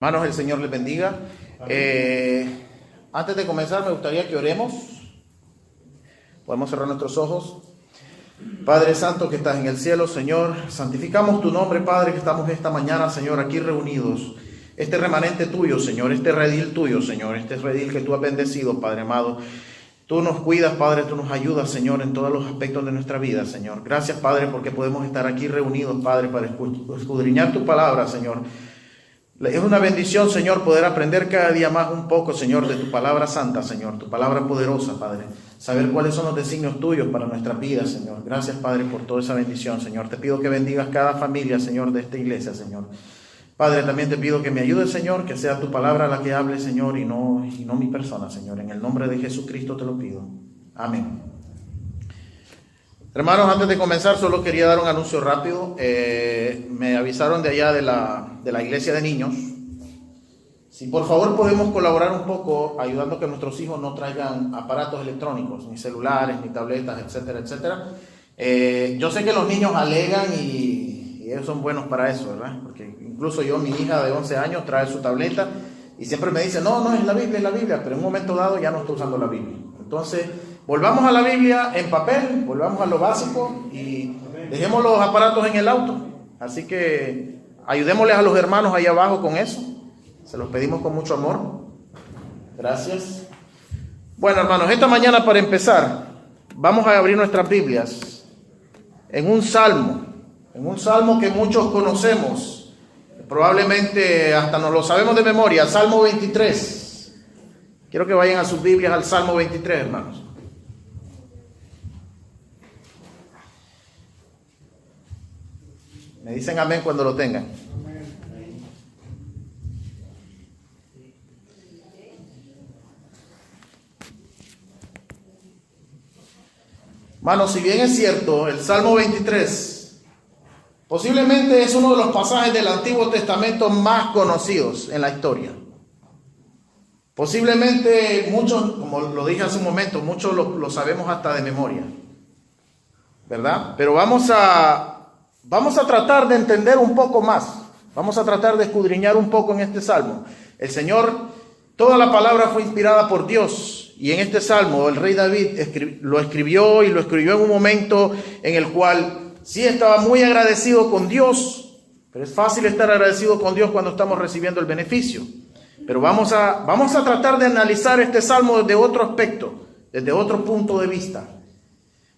Hermanos, el Señor les bendiga. Antes de comenzar, me gustaría que oremos. Podemos cerrar nuestros ojos. Padre Santo que estás en el cielo, Señor, santificamos tu nombre, Padre, que estamos esta mañana, Señor, aquí reunidos. Este remanente tuyo, Señor, este redil tuyo, Señor, este redil que tú has bendecido, Padre amado. Tú nos cuidas, Padre, tú nos ayudas, Señor, en todos los aspectos de nuestra vida, Señor. Gracias, Padre, porque podemos estar aquí reunidos, Padre, para escudriñar tu palabra, Señor. Es una bendición, Señor, poder aprender cada día más un poco, Señor, de tu palabra santa, Señor, tu palabra poderosa, Padre. Saber cuáles son los designios tuyos para nuestra vida, Señor. Gracias, Padre, por toda esa bendición, Señor. Te pido que bendigas cada familia, Señor, de esta iglesia, Señor. Padre, también te pido que me ayudes, Señor, que sea tu palabra la que hable, Señor, y no mi persona, Señor. En el nombre de Jesucristo te lo pido. Amén. Hermanos, antes de comenzar, solo quería dar un anuncio rápido. Me avisaron de allá de la iglesia de niños. Si por favor podemos colaborar un poco, ayudando a que nuestros hijos no traigan aparatos electrónicos, ni celulares, ni tabletas, etcétera, etcétera. Yo sé que los niños alegan y ellos son buenos para eso, ¿verdad? Porque incluso mi hija de 11 años trae su tableta y siempre me dice, no, es la Biblia, pero en un momento dado ya no está usando la Biblia. Entonces, volvamos a la Biblia en papel, volvamos a lo básico y dejemos los aparatos en el auto. Así que ayudémosles a los hermanos ahí abajo con eso. Se los pedimos con mucho amor. Gracias. Bueno, hermanos, esta mañana para empezar, vamos a abrir nuestras Biblias en un salmo que muchos conocemos. Probablemente hasta nos lo sabemos de memoria, Salmo 23. Quiero que vayan a sus Biblias al Salmo 23, hermanos. Me dicen amén cuando lo tengan. Hermanos, si bien es cierto, el Salmo 23 posiblemente es uno de los pasajes del Antiguo Testamento más conocidos en la historia. Posiblemente muchos, como lo dije hace un momento, muchos lo sabemos hasta de memoria, ¿verdad? Pero vamos a tratar de entender un poco más. Vamos a tratar de escudriñar un poco en este Salmo. El Señor, toda la palabra fue inspirada por Dios. Y en este Salmo el rey David lo escribió en un momento en el cual sí estaba muy agradecido con Dios. Pero es fácil estar agradecido con Dios cuando estamos recibiendo el beneficio. Pero vamos a tratar de analizar este Salmo desde otro aspecto, desde otro punto de vista.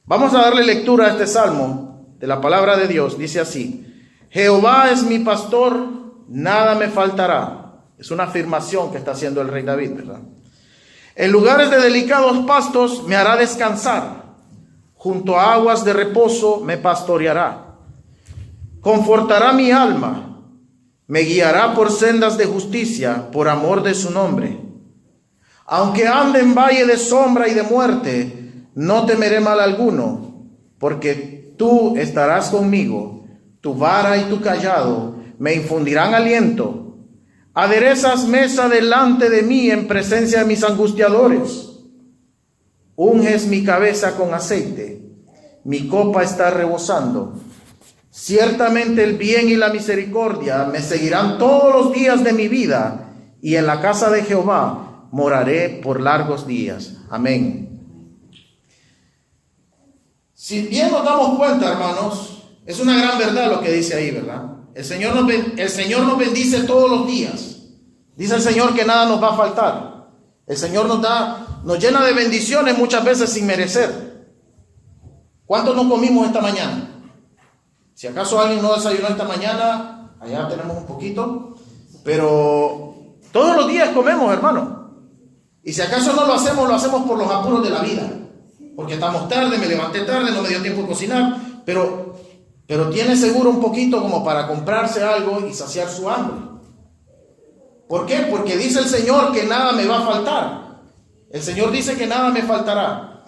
Vamos a darle lectura a este Salmo de la palabra de Dios. Dice así: Jehová es mi pastor, nada me faltará. Es una afirmación que está haciendo el rey David, ¿verdad? En lugares de delicados pastos me hará descansar, junto a aguas de reposo me pastoreará. Confortará mi alma, me guiará por sendas de justicia, por amor de su nombre. Aunque ande en valle de sombra y de muerte, no temeré mal alguno, porque tú estarás conmigo, tu vara y tu cayado me infundirán aliento. Aderezas mesa delante de mí en presencia de mis angustiadores. Unges mi cabeza con aceite, mi copa está rebosando. Ciertamente el bien y la misericordia me seguirán todos los días de mi vida, y en la casa de Jehová moraré por largos días. Amén. Si bien nos damos cuenta, hermanos, es una gran verdad lo que dice ahí, ¿verdad? El Señor nos bendice todos los días. Dice el Señor que nada nos va a faltar. El Señor nos llena de bendiciones muchas veces sin merecer. ¿Cuántos no comimos esta mañana? Si acaso alguien no desayunó esta mañana, allá tenemos un poquito. Pero todos los días comemos, hermano. Y si acaso no lo hacemos por los apuros de la vida. Porque estamos tarde, me levanté tarde, no me dio tiempo de cocinar. Pero tiene seguro un poquito como para comprarse algo y saciar su hambre. ¿Por qué? Porque dice el Señor que nada me va a faltar. El Señor dice que nada me faltará.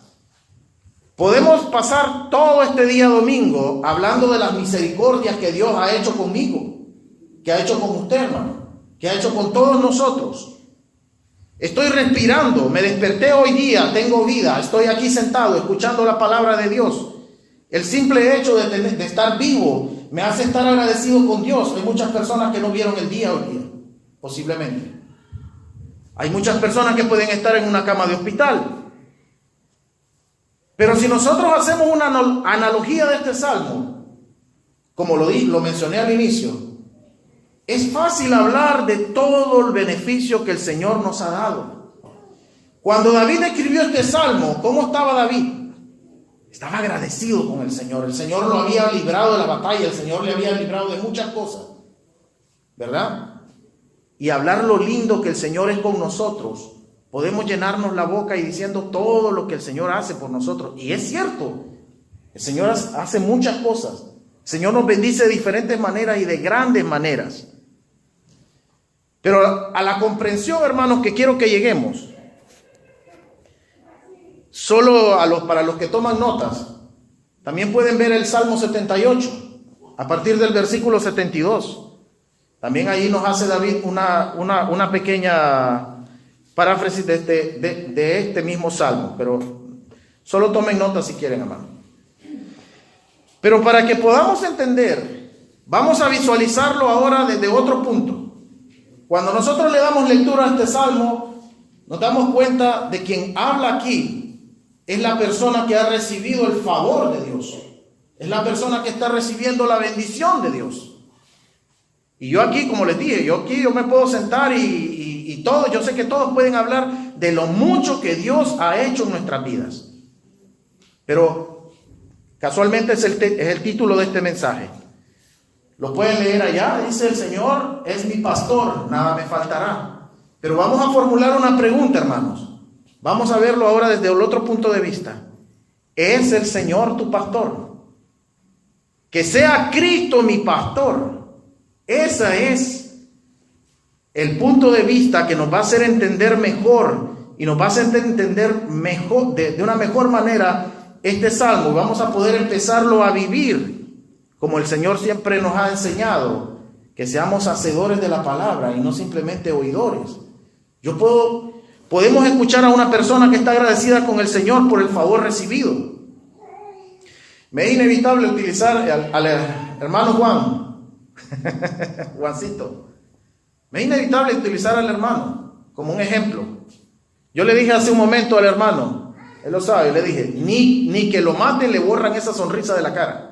Podemos pasar todo este día domingo hablando de las misericordias que Dios ha hecho conmigo, que ha hecho con usted, hermano, que ha hecho con todos nosotros. Estoy respirando, me desperté hoy día, tengo vida, estoy aquí sentado escuchando la palabra de Dios. El simple hecho de estar vivo me hace estar agradecido con Dios. Hay muchas personas que no vieron el día hoy día. posiblemente. Hay muchas personas que pueden estar en una cama de hospital. Pero si nosotros hacemos una analogía de este salmo, como lo mencioné al inicio, es fácil hablar de todo el beneficio que el Señor nos ha dado. Cuando David escribió este salmo, ¿cómo estaba David? Estaba agradecido con el Señor. El Señor lo había librado de la batalla, el Señor le había librado de muchas cosas, ¿verdad? Y hablar lo lindo que el Señor es con nosotros. Podemos llenarnos la boca y diciendo todo lo que el Señor hace por nosotros. Y es cierto, el Señor hace muchas cosas. El Señor nos bendice de diferentes maneras y de grandes maneras. Pero a la comprensión, hermanos, que quiero que lleguemos, solo para los que toman notas, también pueden ver el Salmo 78, a partir del versículo 72. También ahí nos hace David una pequeña paráfrasis de este mismo salmo, pero solo tomen nota si quieren, hermano. Pero para que podamos entender, vamos a visualizarlo ahora desde otro punto. Cuando nosotros le damos lectura a este salmo, nos damos cuenta de quien habla aquí es la persona que ha recibido el favor de Dios, es la persona que está recibiendo la bendición de Dios. Y yo aquí, como les dije, yo me puedo sentar y todos, yo sé que todos pueden hablar de lo mucho que Dios ha hecho en nuestras vidas. Pero casualmente es el título de este mensaje. Lo pueden leer allá, dice: el Señor es mi pastor, nada me faltará. Pero vamos a formular una pregunta, hermanos. Vamos a verlo ahora desde el otro punto de vista. ¿Es el Señor tu pastor? Que sea Cristo mi pastor. Ese es el punto de vista que nos va a hacer entender mejor y nos va a hacer entender mejor, de una mejor manera este salmo. Vamos a poder empezarlo a vivir como el Señor siempre nos ha enseñado, que seamos hacedores de la palabra y no simplemente oidores. Podemos escuchar a una persona que está agradecida con el Señor por el favor recibido. Me es inevitable utilizar al hermano Juan. Juancito, me es inevitable utilizar al hermano como un ejemplo. Yo le dije hace un momento al hermano, él lo sabe, le dije, ni que lo maten le borran esa sonrisa de la cara.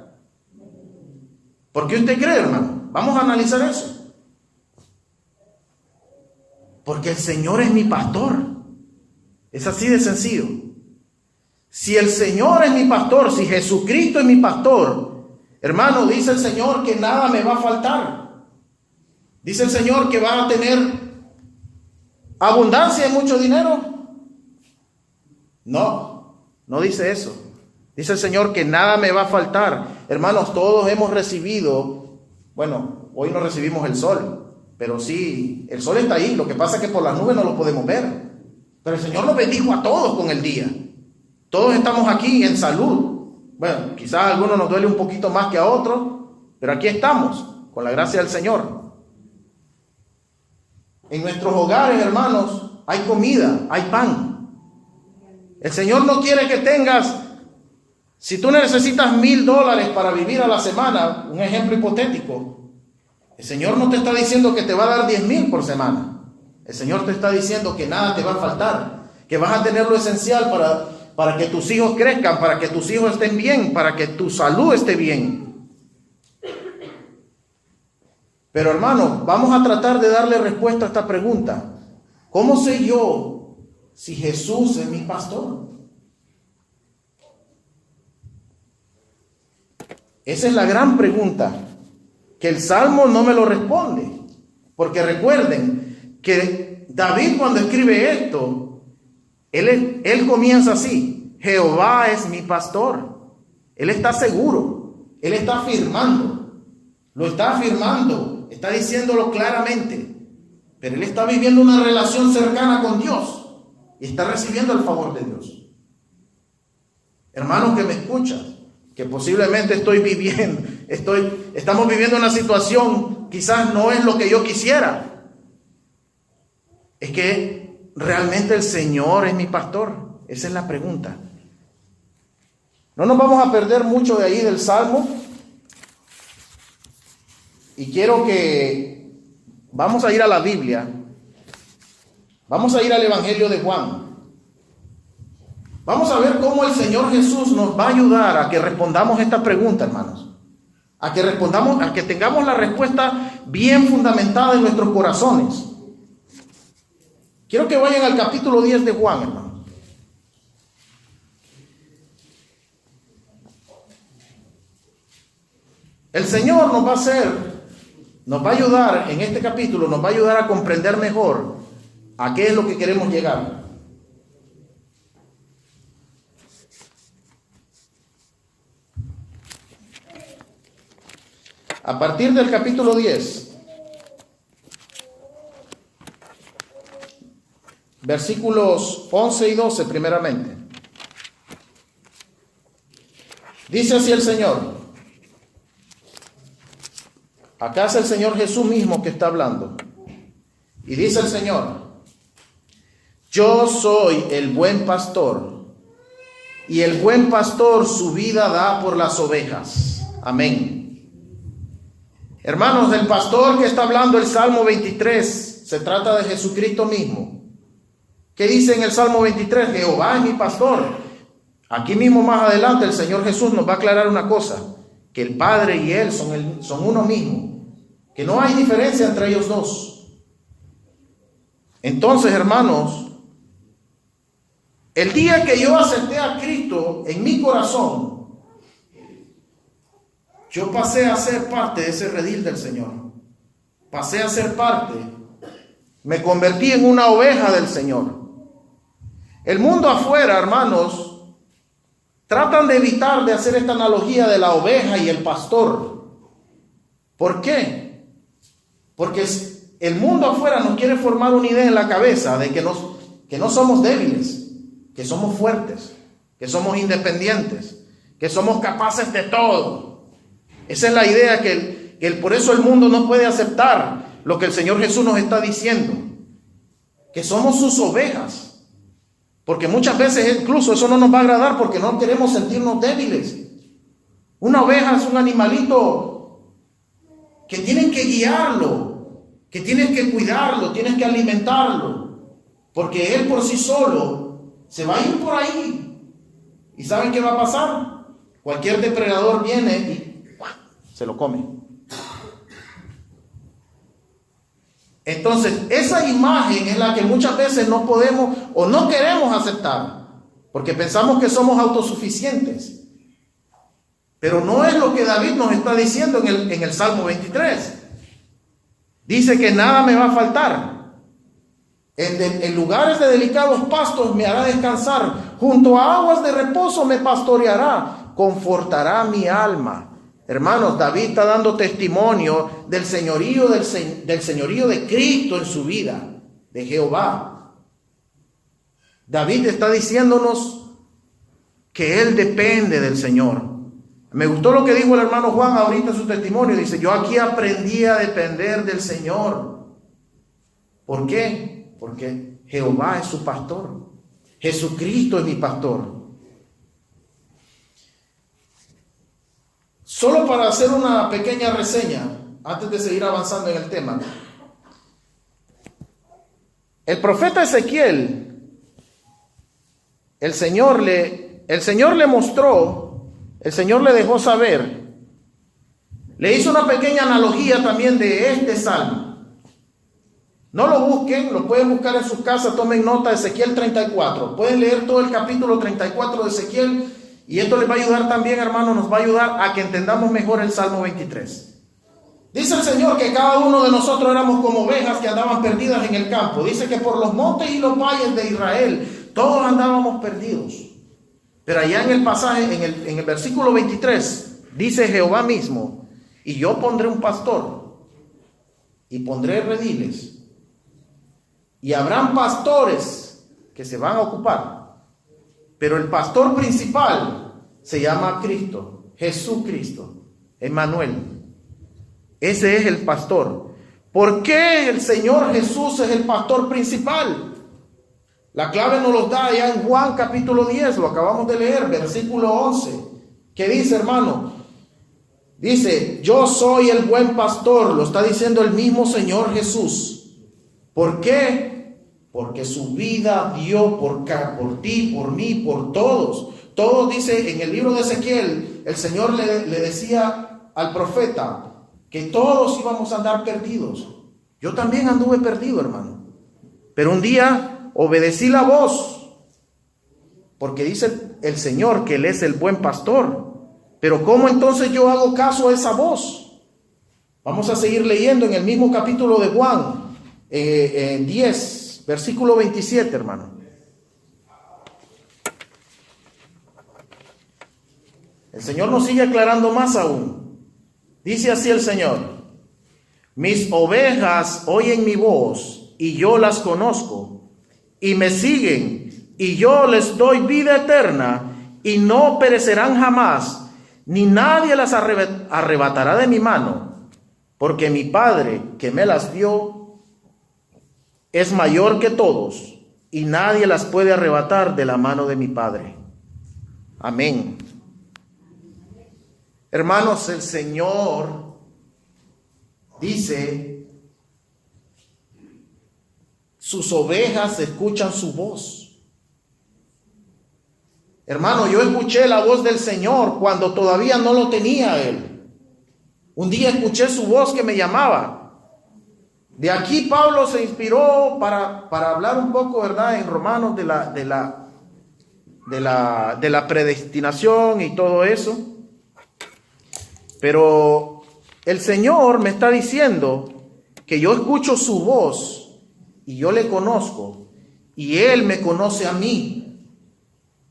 ¿Por qué usted cree, hermano? Vamos a analizar eso. Porque el Señor es mi pastor. Es así de sencillo. Si el Señor es mi pastor, si Jesucristo es mi pastor, hermano, dice el Señor que nada me va a faltar. Dice el Señor que va a tener abundancia y mucho dinero. No dice eso. Dice el Señor que nada me va a faltar. Hermanos, todos hemos recibido, bueno, hoy no recibimos el sol, pero sí, el sol está ahí. Lo que pasa es que por las nubes no lo podemos ver. Pero el Señor nos bendijo a todos con el día. Todos estamos aquí en salud. Bueno, quizás a algunos nos duele un poquito más que a otros, pero aquí estamos, con la gracia del Señor. En nuestros hogares, hermanos, hay comida, hay pan. El Señor no quiere que tengas, si tú necesitas $1,000 para vivir a la semana, un ejemplo hipotético, el Señor no te está diciendo que te va a dar 10,000 por semana. El Señor te está diciendo que nada te va a faltar, que vas a tener lo esencial para que tus hijos crezcan, para que tus hijos estén bien, para que tu salud esté bien. Pero hermano, vamos a tratar de darle respuesta a esta pregunta. ¿Cómo sé yo si Jesús es mi pastor? Esa es la gran pregunta, que el Salmo no me lo responde. Porque recuerden que David, cuando escribe esto, él comienza así: Jehová es mi pastor. Él está seguro, él está afirmando, lo está afirmando, está diciéndolo claramente, pero él está viviendo una relación cercana con Dios y está recibiendo el favor de Dios. Hermanos que me escuchan, que posiblemente estamos viviendo una situación, quizás no es lo que yo quisiera, es que realmente el Señor es mi pastor. Esa es la pregunta. No nos vamos a perder mucho de ahí del Salmo. Y quiero que vamos a ir a la Biblia. Vamos a ir al Evangelio de Juan. Vamos a ver cómo el Señor Jesús nos va a ayudar a que respondamos esta pregunta, hermanos. A que respondamos, a que tengamos la respuesta bien fundamentada en nuestros corazones. Quiero que vayan al capítulo 10 de Juan, hermanos. El Señor nos va a ayudar en este capítulo, nos va a ayudar a comprender mejor a qué es lo que queremos llegar. A partir del capítulo 10, versículos 11 y 12 primeramente. Dice así el Señor. Acá es el Señor Jesús mismo que está hablando. Y dice el Señor: yo soy el buen pastor, y el buen pastor su vida da por las ovejas. Amén. Hermanos, el pastor que está hablando el Salmo 23 se trata de Jesucristo mismo. ¿Qué dice en el Salmo 23? Jehová es mi pastor. Aquí mismo más adelante el Señor Jesús nos va a aclarar una cosa: que el Padre y Él son uno mismo, que no hay diferencia entre ellos dos. Entonces, hermanos, el día que yo acepté a Cristo en mi corazón, yo pasé a ser parte de ese redil del Señor. Pasé a ser parte. Me convertí en una oveja del Señor. El mundo afuera, hermanos, tratan de evitar de hacer esta analogía de la oveja y el pastor. ¿Por qué? Porque el mundo afuera nos quiere formar una idea en la cabeza de que no somos débiles, que somos fuertes, que somos independientes, que somos capaces de todo. Esa es la idea que por eso el mundo no puede aceptar lo que el Señor Jesús nos está diciendo, que somos sus ovejas. Porque muchas veces incluso eso no nos va a agradar porque no queremos sentirnos débiles. Una oveja es un animalito que tienen que guiarlo, que tienen que cuidarlo, tienen que alimentarlo, porque él por sí solo se va a ir por ahí. ¿Y saben qué va a pasar? Cualquier depredador viene y se lo come. Entonces, esa imagen es la que muchas veces no podemos o no queremos aceptar, porque pensamos que somos autosuficientes. Pero no es lo que David nos está diciendo en el Salmo 23. Dice que nada me va a faltar. En lugares de delicados pastos me hará descansar. Junto a aguas de reposo me pastoreará. Confortará mi alma. Hermanos, David está dando testimonio del señorío de Cristo en su vida, de Jehová. David está diciéndonos que él depende del Señor. Me gustó lo que dijo el hermano Juan ahorita en su testimonio. Dice: yo aquí aprendí a depender del Señor. ¿Por qué? Porque Jehová es su pastor. Jesucristo es mi pastor. Solo para hacer una pequeña reseña, antes de seguir avanzando en el tema. El profeta Ezequiel, el Señor le mostró, el Señor le dejó saber, le hizo una pequeña analogía también de este salmo. No lo busquen, lo pueden buscar en sus casas, tomen nota, Ezequiel 34. Pueden leer todo el capítulo 34 de Ezequiel. Y esto les va a ayudar también, hermanos, nos va a ayudar a que entendamos mejor el Salmo 23. Dice el Señor que cada uno de nosotros éramos como ovejas que andaban perdidas en el campo. Dice que por los montes y los valles de Israel todos andábamos perdidos. Pero allá en el pasaje, en el versículo 23, dice Jehová mismo: y yo pondré un pastor y pondré rediles. Y habrán pastores que se van a ocupar. Pero el pastor principal se llama Cristo, Jesucristo, Emmanuel. Ese es el pastor. ¿Por qué el Señor Jesús es el pastor principal? La clave nos lo da allá en Juan capítulo 10, lo acabamos de leer, versículo 11. ¿Qué dice, hermano? Dice, yo soy el buen pastor, lo está diciendo el mismo Señor Jesús. ¿Por qué? Porque su vida dio por ti, por mí, por todos. Todos, dice en el libro de Ezequiel, el Señor le decía al profeta que todos íbamos a andar perdidos. Yo también anduve perdido, hermano. Pero un día obedecí la voz, porque dice el Señor que Él es el buen pastor. Pero ¿cómo entonces yo hago caso a esa voz? Vamos a seguir leyendo en el mismo capítulo de Juan, 10, versículo 27, hermano. El Señor nos sigue aclarando más aún. Dice así el Señor: mis ovejas oyen mi voz y yo las conozco y me siguen y yo les doy vida eterna y no perecerán jamás, ni nadie las arrebatará de mi mano, porque mi Padre que me las dio es mayor que todos y nadie las puede arrebatar de la mano de mi Padre. Amén. Hermanos, el Señor dice, sus ovejas escuchan su voz. Hermano, yo escuché la voz del Señor cuando todavía no lo tenía Él. Un día escuché su voz que me llamaba. De aquí Pablo se inspiró para hablar un poco, ¿verdad?, en Romanos de la predestinación y todo eso. Pero el Señor me está diciendo que yo escucho su voz y yo le conozco y Él me conoce a mí.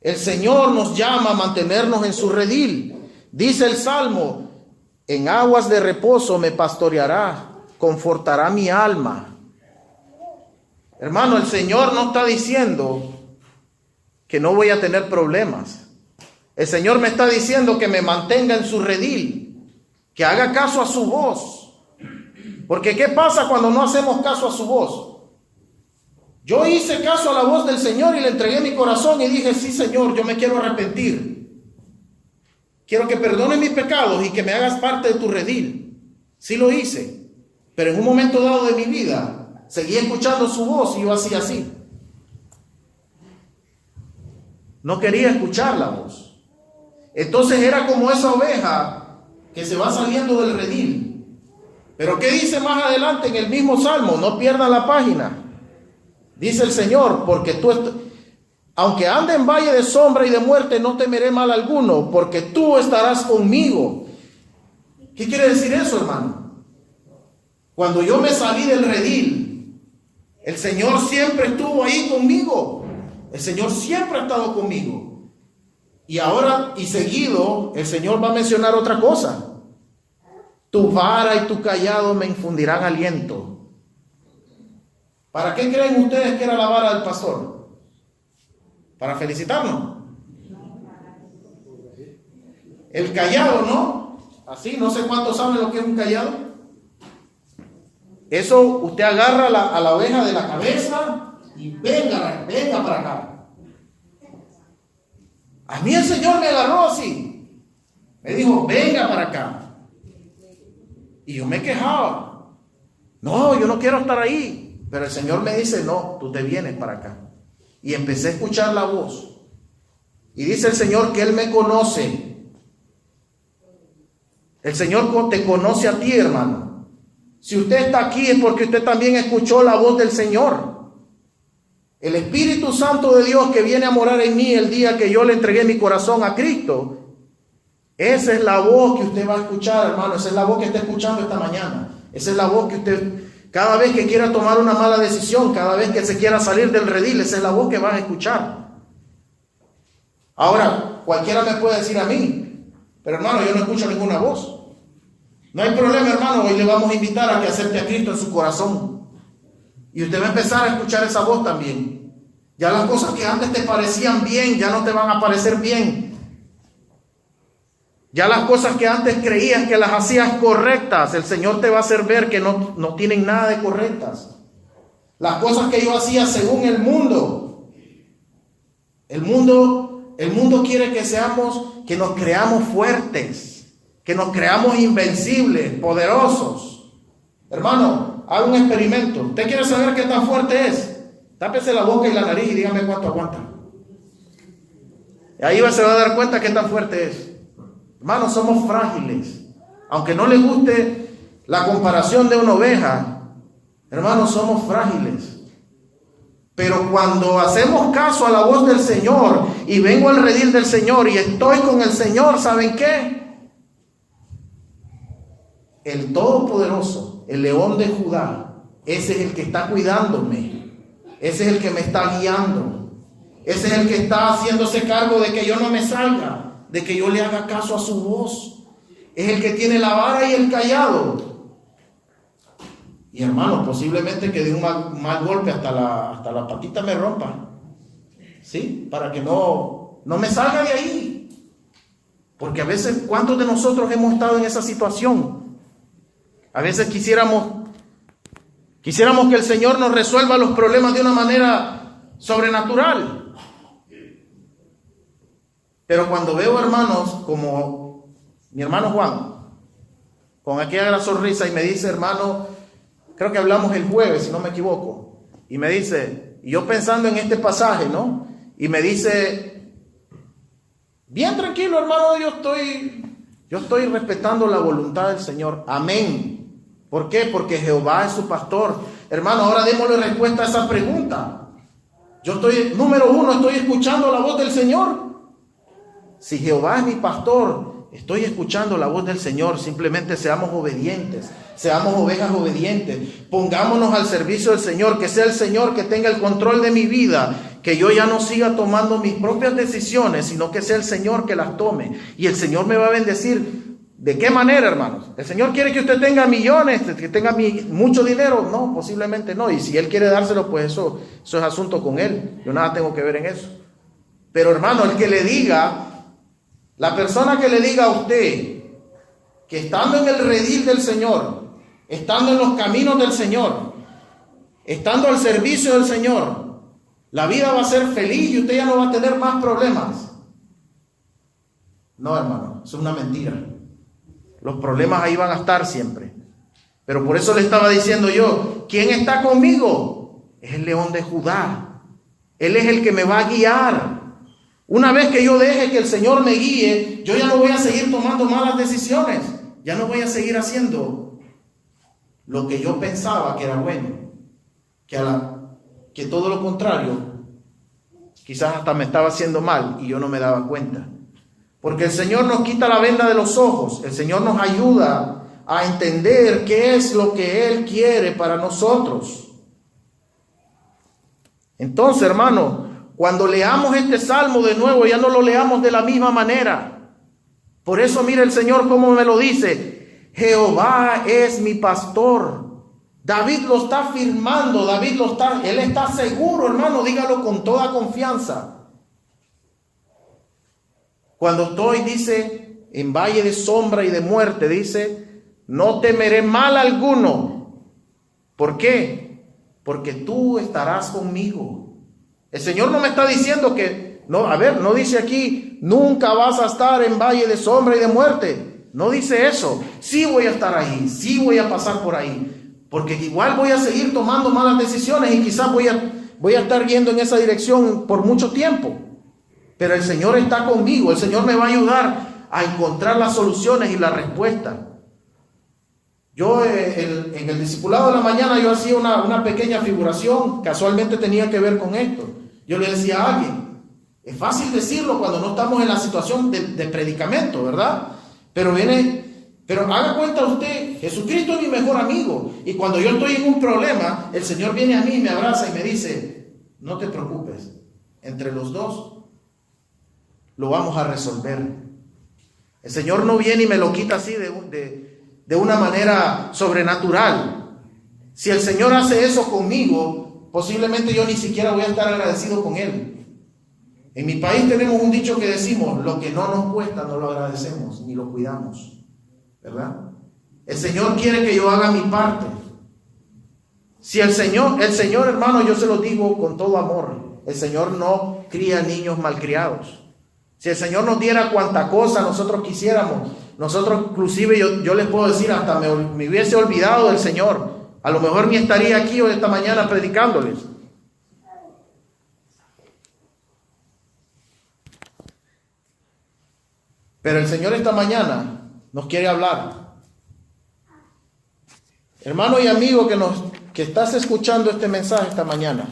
El Señor nos llama a mantenernos en su redil. Dice el Salmo, en aguas de reposo me pastoreará, confortará mi alma. Hermano, el Señor no está diciendo que no voy a tener problemas. El Señor me está diciendo que me mantenga en su redil, que haga caso a su voz. Porque ¿qué pasa cuando no hacemos caso a su voz? Yo hice caso a la voz del Señor y le entregué mi corazón y dije, sí, Señor, yo me quiero arrepentir. Quiero que perdones mis pecados y que me hagas parte de tu redil. Sí lo hice, pero en un momento dado de mi vida seguí escuchando su voz y yo hacía así. No quería escuchar la voz. Entonces era como esa oveja que se va saliendo del redil. Pero ¿qué dice más adelante en el mismo Salmo? No pierdan la página. Dice el Señor, porque aunque ande en valle de sombra y de muerte, no temeré mal alguno, porque tú estarás conmigo. ¿Qué quiere decir eso, hermano? Cuando yo me salí del redil, el Señor siempre estuvo ahí conmigo. El Señor siempre ha estado conmigo. Y ahora y seguido, el Señor va a mencionar otra cosa. Tu vara y tu cayado me infundirán aliento. ¿Para qué creen ustedes que era la vara del pastor? ¿Para felicitarnos? El cayado, ¿no? Así, no sé cuántos saben lo que es un cayado. Eso usted agarra a la oveja de la cabeza y venga para acá. A mí el Señor me agarró así. Me dijo, venga para acá. Y yo me quejaba. No, yo no quiero estar ahí. Pero el Señor me dice, no, tú te vienes para acá. Y empecé a escuchar la voz. Y dice el Señor que Él me conoce. El Señor te conoce a ti, hermano. Si usted está aquí es porque usted también escuchó la voz del Señor. El Espíritu Santo de Dios que viene a morar en mí el día que yo le entregué mi corazón a Cristo. Esa es la voz que usted va a escuchar, hermano. Esa es la voz que está escuchando esta mañana. Esa es la voz que usted... Cada vez que quiera tomar una mala decisión, cada vez que se quiera salir del redil, esa es la voz que vas a escuchar. Ahora, cualquiera me puede decir a mí, pero hermano, yo no escucho ninguna voz. No hay problema, hermano, hoy le vamos a invitar a que acepte a Cristo en su corazón. Y usted va a empezar a escuchar esa voz también. Ya las cosas que antes te parecían bien, ya no te van a parecer bien. Ya las cosas que antes creías que las hacías correctas, el Señor te va a hacer ver que no tienen nada de correctas. Las cosas que yo hacía según el mundo. El mundo quiere que nos creamos fuertes, que nos creamos invencibles, poderosos. Hermano, haga un experimento. ¿Usted quiere saber qué tan fuerte es? Tápese la boca y la nariz y dígame cuánto aguanta. Y ahí se va a dar cuenta qué tan fuerte es. Hermano, somos frágiles. Aunque no le guste la comparación de una oveja, hermanos, somos frágiles. Pero cuando hacemos caso a la voz del Señor y vengo al redil del Señor y estoy con el Señor, ¿saben qué? El Todopoderoso, el León de Judá, ese es el que está cuidándome. Ese es el que me está guiando. Ese es el que está haciéndose cargo de que yo no me salga, de que yo le haga caso a su voz. Es el que tiene la vara y el cayado. Y hermano, posiblemente que de un mal golpe hasta la patita me rompa. ¿Sí? Para que no me salga de ahí. Porque a veces, ¿cuántos de nosotros hemos estado en esa situación? A veces quisiéramos que el Señor nos resuelva los problemas de una manera sobrenatural. Pero cuando veo hermanos como mi hermano Juan, con aquella gran sonrisa y me dice, hermano, creo que hablamos el jueves, si no me equivoco, y me dice, y yo pensando en este pasaje, ¿no? Y me dice, bien tranquilo, hermano, yo estoy respetando la voluntad del Señor. Amén. ¿Por qué? Porque Jehová es su pastor. Hermano, ahora démosle respuesta a esa pregunta. Número uno, estoy escuchando la voz del Señor. Si Jehová es mi pastor, estoy escuchando la voz del Señor. Simplemente seamos obedientes, seamos ovejas obedientes. Pongámonos al servicio del Señor, que sea el Señor que tenga el control de mi vida, que yo ya no siga tomando mis propias decisiones, sino que sea el Señor que las tome. Y el Señor me va a bendecir. ¿De qué manera, hermanos? ¿El Señor quiere que usted tenga millones, que tenga mucho dinero? No, posiblemente no. Y si Él quiere dárselo, pues eso es asunto con Él. Yo nada tengo que ver en eso. Pero hermano, el que le diga, la persona que le diga a usted que estando en el redil del Señor, estando en los caminos del Señor, estando al servicio del Señor, la vida va a ser feliz y usted ya no va a tener más problemas. No, hermano, eso es una mentira. Los problemas ahí van a estar siempre. Pero por eso le estaba diciendo yo, ¿quién está conmigo? Es el León de Judá. Él es el que me va a guiar. Una vez que yo deje que el Señor me guíe, yo ya no voy a seguir tomando malas decisiones. Ya no voy a seguir haciendo lo que yo pensaba que era bueno. Que todo lo contrario, quizás hasta me estaba haciendo mal y yo no me daba cuenta. Porque el Señor nos quita la venda de los ojos. El Señor nos ayuda a entender qué es lo que Él quiere para nosotros. Entonces, hermano, cuando leamos este salmo de nuevo, ya no lo leamos de la misma manera. Por eso, mire el Señor cómo me lo dice. Jehová es mi pastor. David lo está afirmando, él está seguro, hermano, dígalo con toda confianza. Cuando estoy, dice, en valle de sombra y de muerte, dice, no temeré mal alguno. ¿Por qué? Porque tú estarás conmigo. El Señor no me está diciendo que, no dice aquí, nunca vas a estar en valle de sombra y de muerte. No dice eso. Sí voy a estar ahí, sí voy a pasar por ahí. Porque igual voy a seguir tomando malas decisiones y quizás voy a estar yendo en esa dirección por mucho tiempo. Pero el Señor está conmigo, el Señor me va a ayudar a encontrar las soluciones y la respuesta. Yo en el discipulado de la mañana yo hacía una pequeña figuración, casualmente tenía que ver con esto. Yo le decía a alguien, es fácil decirlo cuando no estamos en la situación de predicamento, ¿verdad? Pero haga cuenta usted, Jesucristo es mi mejor amigo. Y cuando yo estoy en un problema, el Señor viene a mí, me abraza y me dice, no te preocupes, entre los dos lo vamos a resolver. El Señor no viene y me lo quita así de una manera sobrenatural. Si el Señor hace eso conmigo, posiblemente yo ni siquiera voy a estar agradecido con Él. En mi país tenemos un dicho que decimos, lo que no nos cuesta no lo agradecemos, ni lo cuidamos, ¿verdad? El Señor quiere que yo haga mi parte. Si el Señor, hermano, yo se lo digo con todo amor, el Señor no cría niños malcriados. Si el Señor nos diera cuanta cosa nosotros quisiéramos, nosotros inclusive yo les puedo decir, hasta me hubiese olvidado del Señor. A lo mejor ni estaría aquí hoy esta mañana predicándoles. Pero el Señor esta mañana nos quiere hablar. Hermano y amigo que estás escuchando este mensaje esta mañana.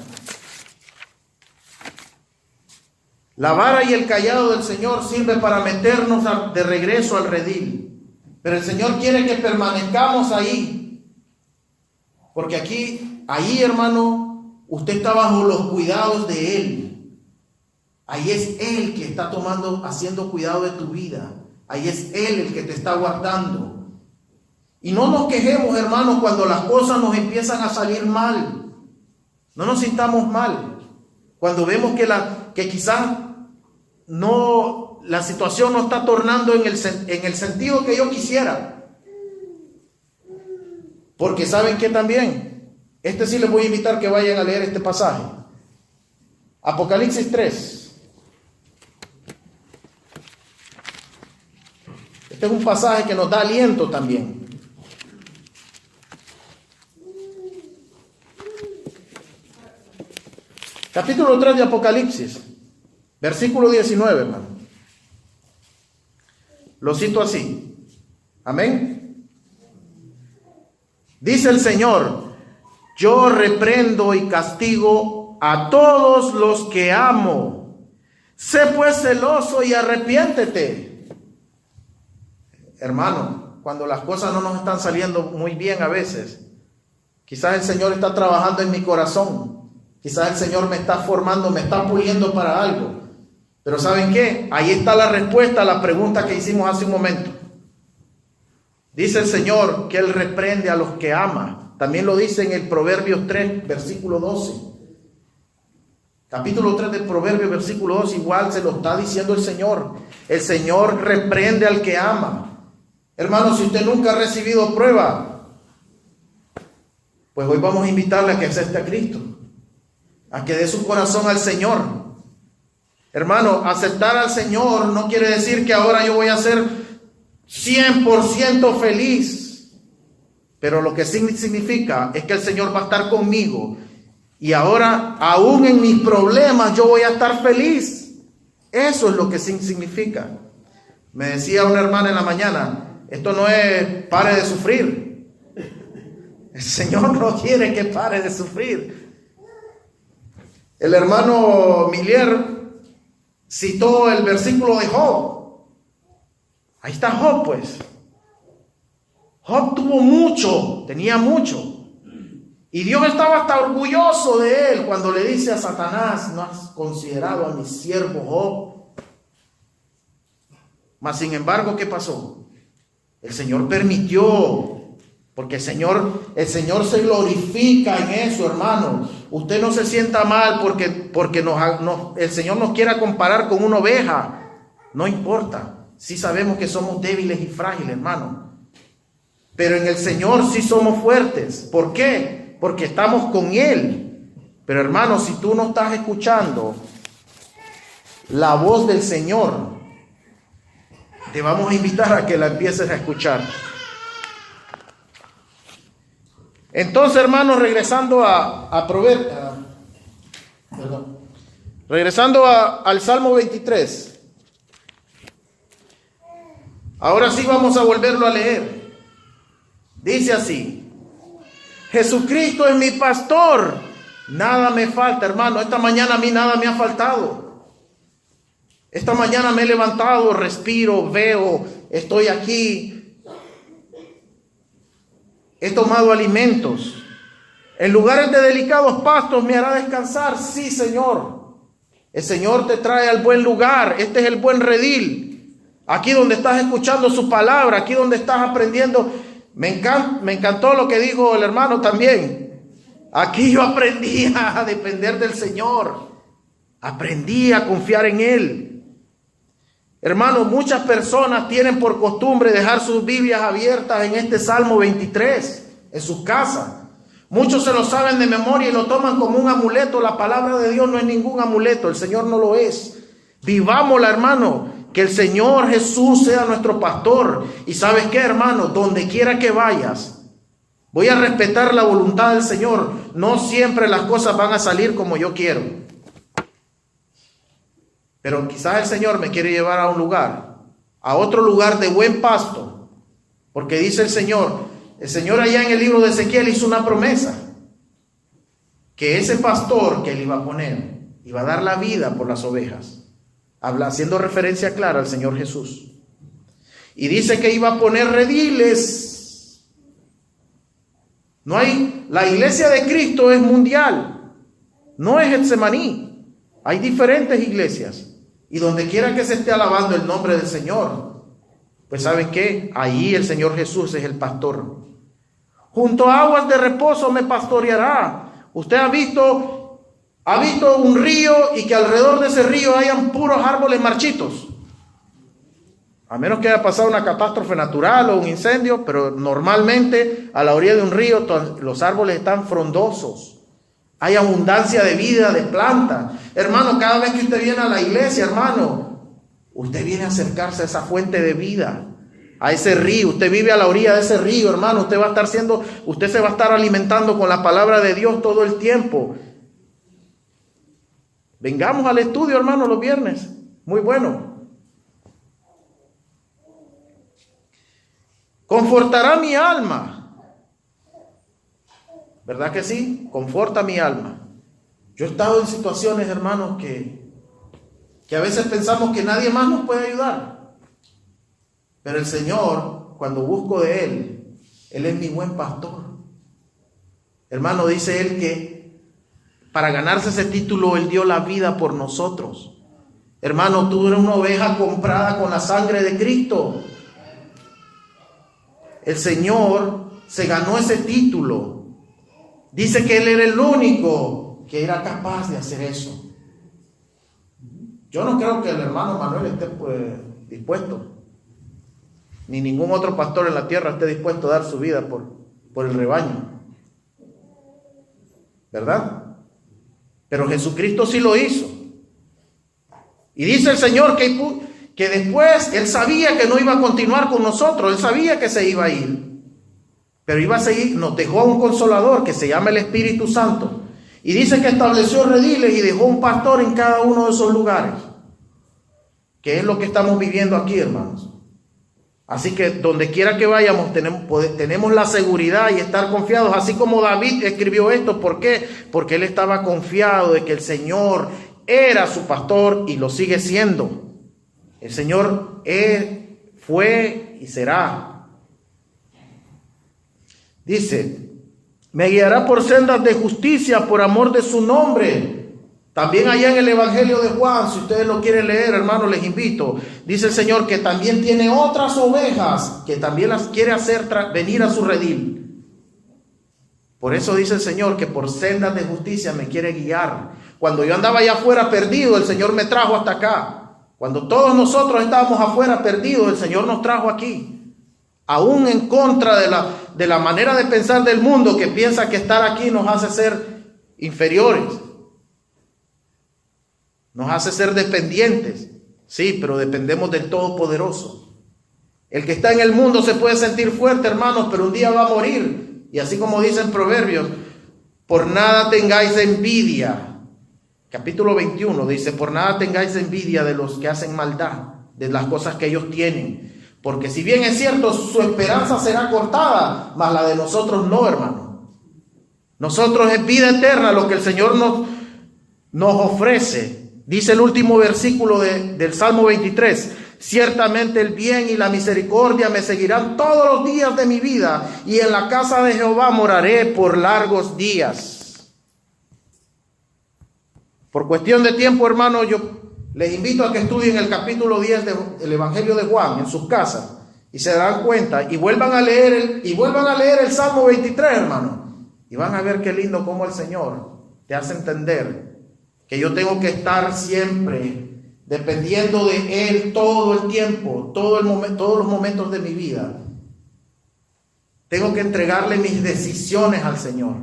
La vara y el cayado del Señor sirve para meternos de regreso al redil. Pero el Señor quiere que permanezcamos ahí. Porque ahí, hermano, usted está bajo los cuidados de Él. Ahí es Él que está haciendo cuidado de tu vida. Ahí es Él el que te está guardando. Y no nos quejemos, hermanos, cuando las cosas nos empiezan a salir mal. No nos sintamos mal. Cuando vemos que quizás la situación no está tornando en el sentido que yo quisiera. Porque ¿saben qué también? Sí les voy a invitar que vayan a leer este pasaje. Apocalipsis 3. Este es un pasaje que nos da aliento también. Capítulo 3 de Apocalipsis, versículo 19, hermano. Lo cito así. Amén. Dice el Señor: yo reprendo y castigo a todos los que amo. Sé pues celoso y arrepiéntete. Hermano, cuando las cosas no nos están saliendo muy bien a veces, quizás el Señor está trabajando en mi corazón. Quizás el Señor me está formando, me está puliendo para algo. Pero ¿saben qué? Ahí está la respuesta a la pregunta que hicimos hace un momento. Dice el Señor que Él reprende a los que ama. También lo dice en el Proverbios 3, versículo 12. Capítulo 3 del Proverbios, versículo 12, igual se lo está diciendo el Señor. El Señor reprende al que ama. Hermano, si usted nunca ha recibido prueba, pues hoy vamos a invitarle a que acepte a Cristo, a que dé su corazón al Señor. Hermano, aceptar al Señor no quiere decir que ahora yo voy a ser 100% feliz, pero lo que sí significa es que el Señor va a estar conmigo y ahora, aún en mis problemas, yo voy a estar feliz. Eso es lo que sí significa. Me decía una hermana en la mañana: esto no es pare de sufrir. El Señor no quiere que pare de sufrir. El hermano Millier citó el versículo de Job. Ahí está Job, pues. Job tuvo mucho, tenía mucho. Y Dios estaba hasta orgulloso de él cuando le dice a Satanás: no has considerado a mi siervo Job. Mas sin embargo, ¿qué pasó? El Señor permitió, porque el Señor se glorifica en eso, hermano. Usted no se sienta mal porque el Señor nos quiera comparar con una oveja. No importa. Sí sabemos que somos débiles y frágiles, hermano. Pero en el Señor sí somos fuertes. ¿Por qué? Porque estamos con Él. Pero hermano, si tú no estás escuchando la voz del Señor, te vamos a invitar a que la empieces a escuchar. Entonces, hermanos, regresando al Salmo 23. Ahora sí vamos a volverlo a leer. Dice así: Jesucristo es mi pastor, nada me falta, hermano. Esta mañana a mí nada me ha faltado. Esta mañana me he levantado, respiro, veo, estoy aquí. He tomado alimentos. En lugares de delicados pastos me hará descansar. Sí, Señor. El Señor te trae al buen lugar. Este es el buen redil. Aquí donde estás escuchando su palabra, aquí donde estás aprendiendo. Me encantó lo que dijo el hermano también. Aquí yo aprendí a depender del Señor. Aprendí a confiar en Él. Hermanos, muchas personas tienen por costumbre dejar sus Biblias abiertas en este Salmo 23, en sus casas. Muchos se lo saben de memoria y lo toman como un amuleto. La palabra de Dios no es ningún amuleto, el Señor no lo es. Vivámosla, hermano. Que el Señor Jesús sea nuestro pastor. Y ¿sabes qué, hermano? Donde quiera que vayas, voy a respetar la voluntad del Señor. No siempre las cosas van a salir como yo quiero. Pero quizás el Señor me quiere llevar a un lugar, a otro lugar de buen pasto. Porque dice el Señor allá en el libro de Ezequiel hizo una promesa. Que ese pastor que él iba a poner, iba a dar la vida por las ovejas. Habla, haciendo referencia clara al Señor Jesús. Y dice que iba a poner rediles. La iglesia de Cristo es mundial. No es Getsemaní. Hay diferentes iglesias. Y donde quiera que se esté alabando el nombre del Señor, pues ¿saben qué? Ahí el Señor Jesús es el pastor. Junto a aguas de reposo me pastoreará. Usted ha visto un río y que alrededor de ese río hayan puros árboles marchitos. A menos que haya pasado una catástrofe natural o un incendio, pero normalmente a la orilla de un río los árboles están frondosos. Hay abundancia de vida, de plantas. Hermano, cada vez que usted viene a la iglesia, hermano, usted viene a acercarse a esa fuente de vida, a ese río. Usted vive a la orilla de ese río, hermano. Usted se va a estar alimentando con la palabra de Dios todo el tiempo. Vengamos al estudio, hermano, los viernes. Muy bueno. Confortará mi alma. ¿Verdad que sí? Conforta mi alma. Yo he estado en situaciones, hermanos, que a veces pensamos que nadie más nos puede ayudar. Pero el Señor, cuando busco de Él es mi buen pastor. Hermano, dice Él que para ganarse ese título, Él dio la vida por nosotros. Hermano, tú eres una oveja comprada con la sangre de Cristo. El Señor se ganó ese título. Dice que Él era el único que era capaz de hacer eso. Yo no creo que el hermano Manuel esté dispuesto, ni ningún otro pastor en la tierra esté dispuesto a dar su vida por el rebaño. ¿Verdad? Pero Jesucristo sí lo hizo. Y dice el Señor que después Él sabía que no iba a continuar con nosotros. Él sabía que se iba a ir. Pero iba a seguir, nos dejó un consolador que se llama el Espíritu Santo. Y dice que estableció rediles y dejó un pastor en cada uno de esos lugares. Que es lo que estamos viviendo aquí, hermanos. Así que donde quiera que vayamos tenemos la seguridad y estar confiados. Así como David escribió esto. ¿Por qué? Porque él estaba confiado de que el Señor era su pastor y lo sigue siendo. El Señor fue y será. Dice, me guiará por sendas de justicia por amor de su nombre. También allá en el Evangelio de Juan, si ustedes lo quieren leer, hermano, les invito. Dice el Señor que también tiene otras ovejas que también las quiere hacer venir a su redil. Por eso dice el Señor que por sendas de justicia me quiere guiar. Cuando yo andaba allá afuera perdido, el Señor me trajo hasta acá. Cuando todos nosotros estábamos afuera perdidos, el Señor nos trajo aquí. Aún en contra de la manera de pensar del mundo, que piensa que estar aquí nos hace ser inferiores, nos hace ser dependientes. Sí, pero dependemos del Todopoderoso. El que está en el mundo se puede sentir fuerte, hermanos, pero un día va a morir. Y así como dicen Proverbios, por nada tengáis envidia. Capítulo 21 dice, por nada tengáis envidia de los que hacen maldad, de las cosas que ellos tienen. Porque si bien es cierto, su esperanza será cortada, mas la de nosotros no, hermano. Nosotros es vida eterna lo que el Señor nos ofrece. Dice el último versículo del Salmo 23. Ciertamente el bien y la misericordia me seguirán todos los días de mi vida, y en la casa de Jehová moraré por largos días. Por cuestión de tiempo, hermano, yo les invito a que estudien el capítulo 10 del Evangelio de Juan en sus casas y se darán cuenta y vuelvan a leer el Salmo 23, hermano, y van a ver qué lindo cómo el Señor te hace entender que yo tengo que estar siempre dependiendo de Él todo el tiempo, todos los momentos de mi vida. Tengo que entregarle mis decisiones al Señor.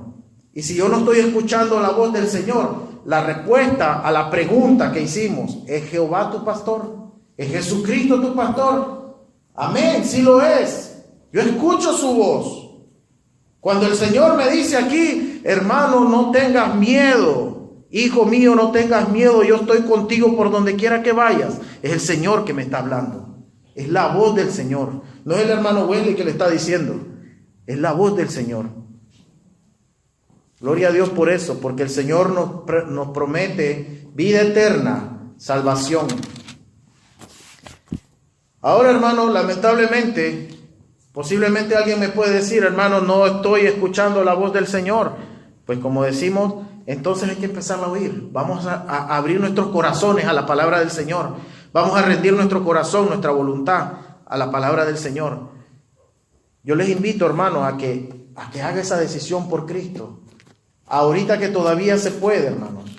Y si yo no estoy escuchando la voz del Señor, la respuesta a la pregunta que hicimos, ¿es Jehová tu pastor? ¿Es Jesucristo tu pastor? Amén, sí lo es. Yo escucho su voz. Cuando el Señor me dice aquí, hermano, no tengas miedo, hijo mío, no tengas miedo, yo estoy contigo por donde quiera que vayas. Es el Señor que me está hablando. Es la voz del Señor. No es el hermano Wesley que le está diciendo. Es la voz del Señor. Gloria a Dios por eso, porque el Señor nos promete vida eterna, salvación. Ahora, hermano, lamentablemente, posiblemente alguien me puede decir, hermano, no estoy escuchando la voz del Señor. Pues como decimos, entonces hay que empezar a oír. Vamos a abrir nuestros corazones a la palabra del Señor. Vamos a rendir nuestro corazón, nuestra voluntad a la palabra del Señor. Yo les invito, hermano, a que haga esa decisión por Cristo. Ahorita que todavía se puede, hermanos.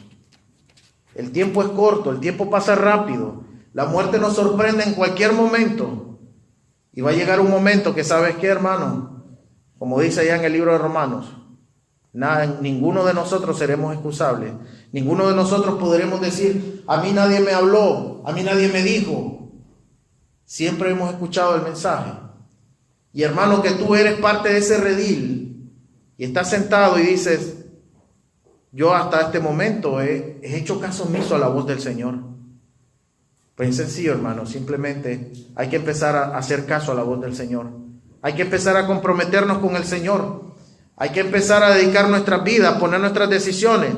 El tiempo es corto, el tiempo pasa rápido. La muerte nos sorprende en cualquier momento. Y va a llegar un momento que, ¿sabes qué, hermano? Como dice allá en el libro de Romanos, ninguno de nosotros seremos excusables. Ninguno de nosotros podremos decir, a mí nadie me habló, a mí nadie me dijo. Siempre hemos escuchado el mensaje. Y hermano, que tú eres parte de ese redil y estás sentado y dices, yo hasta este momento he hecho caso omiso a la voz del Señor. Pues es sencillo, hermano, simplemente hay que empezar a hacer caso a la voz del Señor. Hay que empezar a comprometernos con el Señor. Hay que empezar a dedicar nuestras vidas, a poner nuestras decisiones.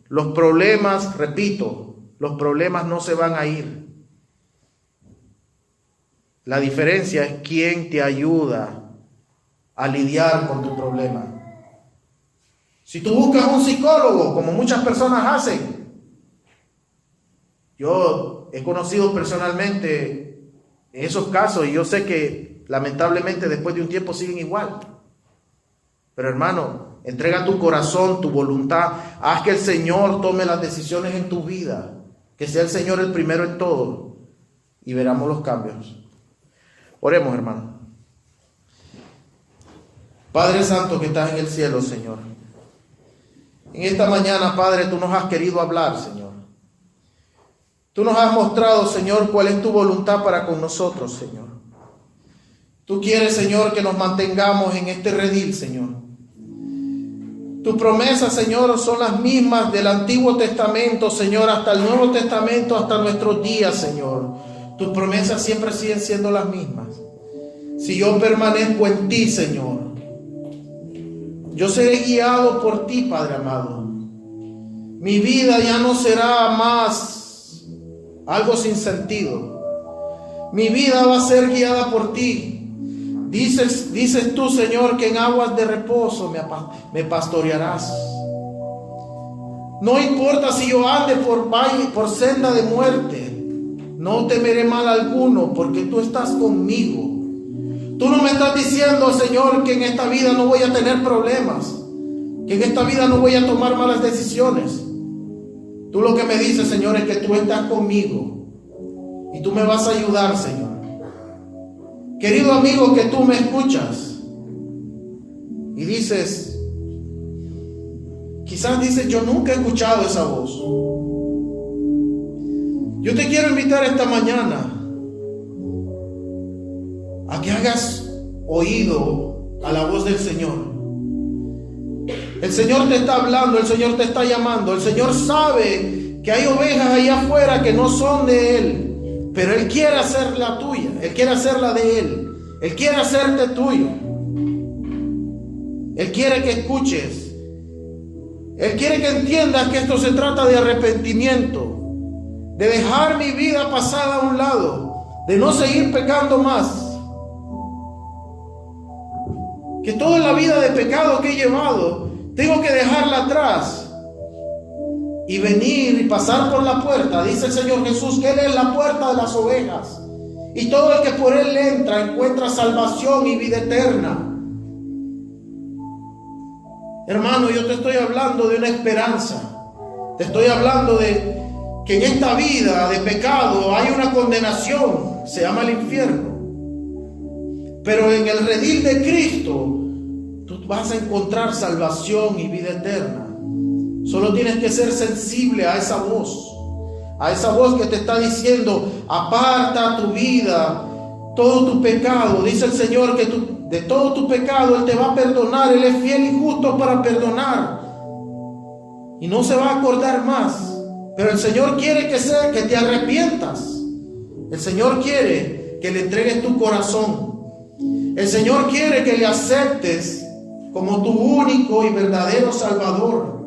Los problemas, repito, los problemas no se van a ir. La diferencia es quién te ayuda a lidiar con tu problema. Si tú buscas un psicólogo, como muchas personas hacen, yo he conocido personalmente esos casos y yo sé que lamentablemente después de un tiempo siguen igual. Pero hermano, entrega tu corazón, tu voluntad, haz que el Señor tome las decisiones en tu vida, que sea el Señor el primero en todo y veremos los cambios. Oremos, hermano. Padre Santo que estás en el cielo, Señor. En esta mañana, Padre, tú nos has querido hablar, Señor. Tú nos has mostrado, Señor, cuál es tu voluntad para con nosotros, Señor. Tú quieres, Señor, que nos mantengamos en este redil, Señor. Tus promesas, Señor, son las mismas del Antiguo Testamento, Señor, hasta el Nuevo Testamento, hasta nuestros días, Señor. Tus promesas siempre siguen siendo las mismas. Si yo permanezco en ti, Señor, yo seré guiado por ti, Padre amado. Mi vida ya no será más algo sin sentido. Mi vida va a ser guiada por ti. Dices tú, Señor, que en aguas de reposo me pastorearás. No importa si yo ande por senda de muerte, no temeré mal alguno, porque tú estás conmigo. Tú no me estás diciendo, Señor, que en esta vida no voy a tener problemas, que en esta vida no voy a tomar malas decisiones. Tú lo que me dices, Señor, es que tú estás conmigo y tú me vas a ayudar, Señor. Querido amigo que tú me escuchas y dices, quizás dices, yo nunca he escuchado esa voz. Yo te quiero invitar esta mañana a que hagas oído a la voz del Señor. El Señor te está hablando, el Señor te está llamando. El Señor sabe que hay ovejas allá afuera que no son de Él, pero Él quiere hacer la tuya, Él quiere hacerla de Él, Él quiere hacerte tuyo. Él quiere que escuches, Él quiere que entiendas que esto se trata de arrepentimiento, de dejar mi vida pasada a un lado, de no seguir pecando más. Que toda la vida de pecado que he llevado tengo que dejarla atrás y venir y pasar por la puerta. Dice el Señor Jesús que Él es la puerta de las ovejas, y todo el que por Él entra encuentra salvación y vida eterna. Hermano, yo te estoy hablando de una esperanza. Te estoy hablando de que en esta vida de pecado hay una condenación, se llama el infierno. Pero en el redil de Cristo tú vas a encontrar salvación y vida eterna. Solo tienes que ser sensible a esa voz, a esa voz que te está diciendo: aparta tu vida, todo tu pecado. Dice el Señor que de todo tu pecado Él te va a perdonar. Él es fiel y justo para perdonar, y no se va a acordar más. Pero el Señor quiere que te arrepientas. El Señor quiere que le entregues tu corazón. El Señor quiere que le aceptes como tu único y verdadero Salvador.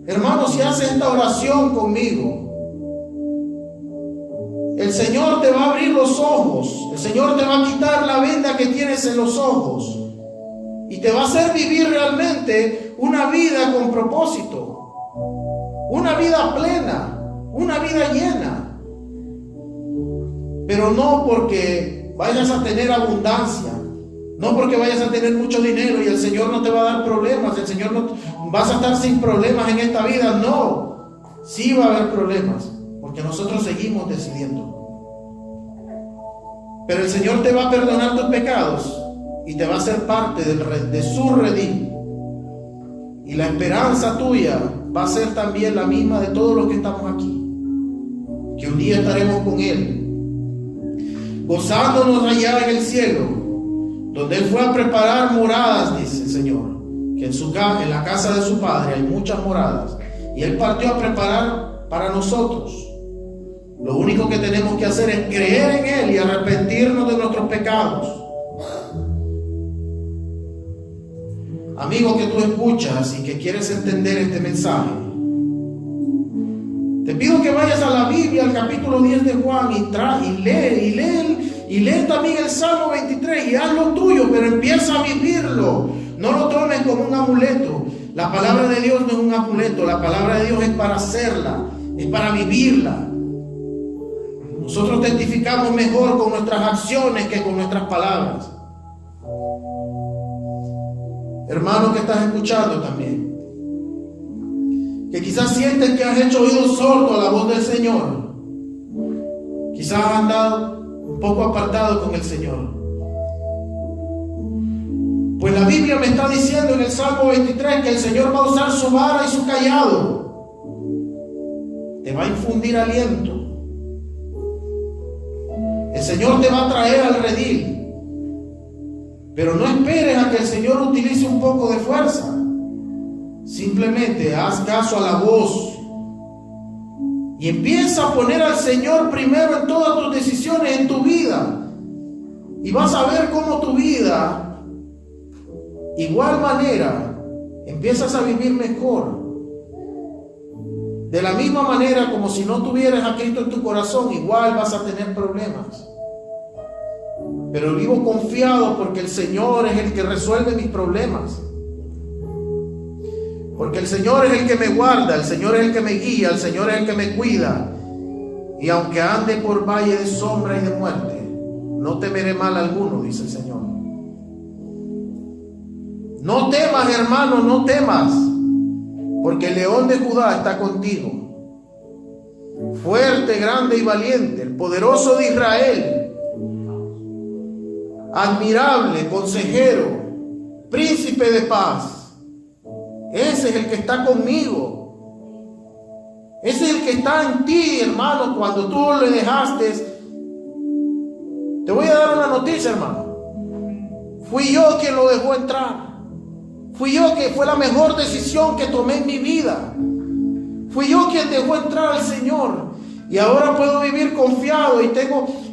Hermano, si haces esta oración conmigo, el Señor te va a abrir los ojos. El Señor te va a quitar la venda que tienes en los ojos y te va a hacer vivir realmente una vida con propósito, una vida plena, una vida llena. Pero no porque vayas a tener abundancia, no porque vayas a tener mucho dinero y el Señor no te va a dar problemas, el Señor no vas a estar sin problemas en esta vida. No, sí va a haber problemas, porque nosotros seguimos decidiendo. Pero el Señor te va a perdonar tus pecados y te va a hacer parte de su redil. Y la esperanza tuya va a ser también la misma de todos los que estamos aquí, que un día estaremos con Él, gozándonos allá en el cielo, donde Él fue a preparar moradas. Dice el Señor que en la casa de su Padre hay muchas moradas, y Él partió a preparar para nosotros. Lo único que tenemos que hacer es creer en Él y arrepentirnos de nuestros pecados. Amigo que tú escuchas y que quieres entender este mensaje, te pido que vayas a la Biblia, al capítulo 10 de Juan, y lee también el Salmo 23 y haz lo tuyo, pero empieza a vivirlo. No lo tomes como un amuleto. La palabra de Dios no es un amuleto. La palabra de Dios es para hacerla, es para vivirla. Nosotros testificamos mejor con nuestras acciones que con nuestras palabras. Hermano que estás escuchando también, que quizás sientes que has hecho oído sordo a la voz del Señor, quizás has andado un poco apartado con el Señor. Pues la Biblia me está diciendo en el Salmo 23 que el Señor va a usar su vara y su callado, te va a infundir aliento. El Señor te va a traer al redil. Pero no esperes a que el Señor utilice un poco de fuerza. Simplemente haz caso a la voz y empieza a poner al Señor primero en todas tus decisiones en tu vida, y vas a ver cómo tu vida, igual manera, empiezas a vivir mejor. De la misma manera como si no tuvieras a Cristo en tu corazón, igual vas a tener problemas. Pero vivo confiado porque el Señor es el que resuelve mis problemas. Porque el Señor es el que me guarda, el Señor es el que me guía, el Señor es el que me cuida. Y aunque ande por valle de sombra y de muerte, no temeré mal alguno, dice el Señor. No temas, hermano, no temas, porque el león de Judá está contigo. Fuerte, grande y valiente, el poderoso de Israel. Admirable, consejero, príncipe de paz. Ese es el que está conmigo. Ese es el que está en ti, hermano, cuando tú le dejaste. Te voy a dar una noticia, hermano. Fui yo quien lo dejó entrar. Fui yo que fue la mejor decisión que tomé en mi vida. Fui yo quien dejó entrar al Señor. Y ahora puedo vivir confiado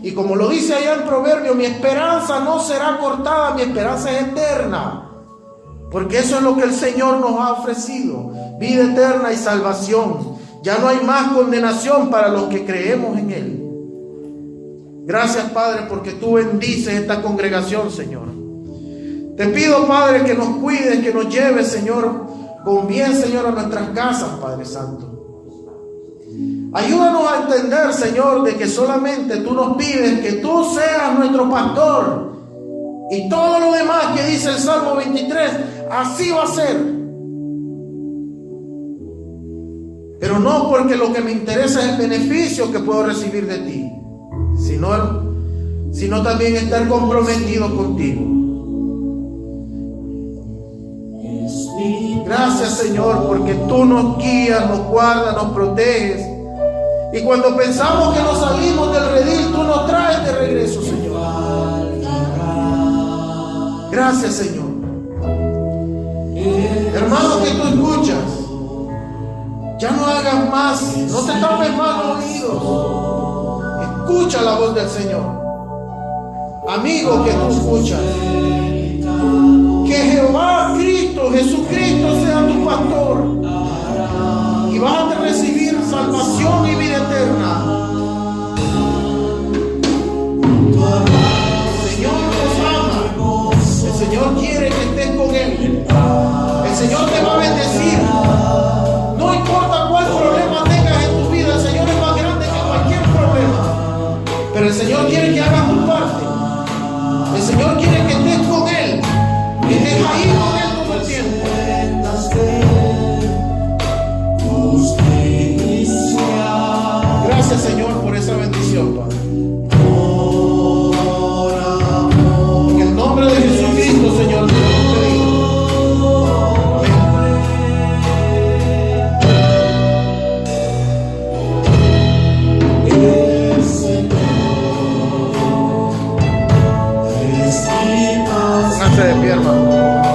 y como lo dice allá en Proverbio, mi esperanza no será cortada, mi esperanza es eterna. Porque eso es lo que el Señor nos ha ofrecido, vida eterna y salvación. Ya no hay más condenación para los que creemos en Él. Gracias, Padre, porque tú bendices esta congregación, Señor. Te pido, Padre, que nos cuides, que nos lleves, Señor, con bien, Señor, a nuestras casas, Padre Santo. Ayúdanos a entender, Señor, de que solamente tú nos pides que tú seas nuestro pastor, y todo lo demás que dice el Salmo 23, así va a ser. Pero no porque lo que me interesa es el beneficio que puedo recibir de ti, sino también estar comprometido contigo. Gracias, Señor, porque tú nos guías, nos guardas, nos proteges. Y cuando pensamos que nos salimos del redil, tú nos traes de regreso, Señor. Gracias, Señor. Hermano que tú escuchas, ya no hagas más, no te tapes más los oídos. Escucha la voz del Señor. Amigo que tú escuchas, que Jehová Cristo, Jesucristo sea tu pastor, y vas a recibir salvación y vida eterna. El Señor nos ama, el Señor quiere que estés con Él, el Señor te va a bendecir. No importa cuál problema tengas en tu vida, el Señor es más grande que cualquier problema, pero el Señor quiere que hagas tu parte. El Señor quiere que estés con Él, que estés ahí con Él todo el tiempo. Gracias, Señor, por esa bendición, Padre. En el nombre de Jesucristo, Señor, te lo pedimos. Pónganse de pie, hermano.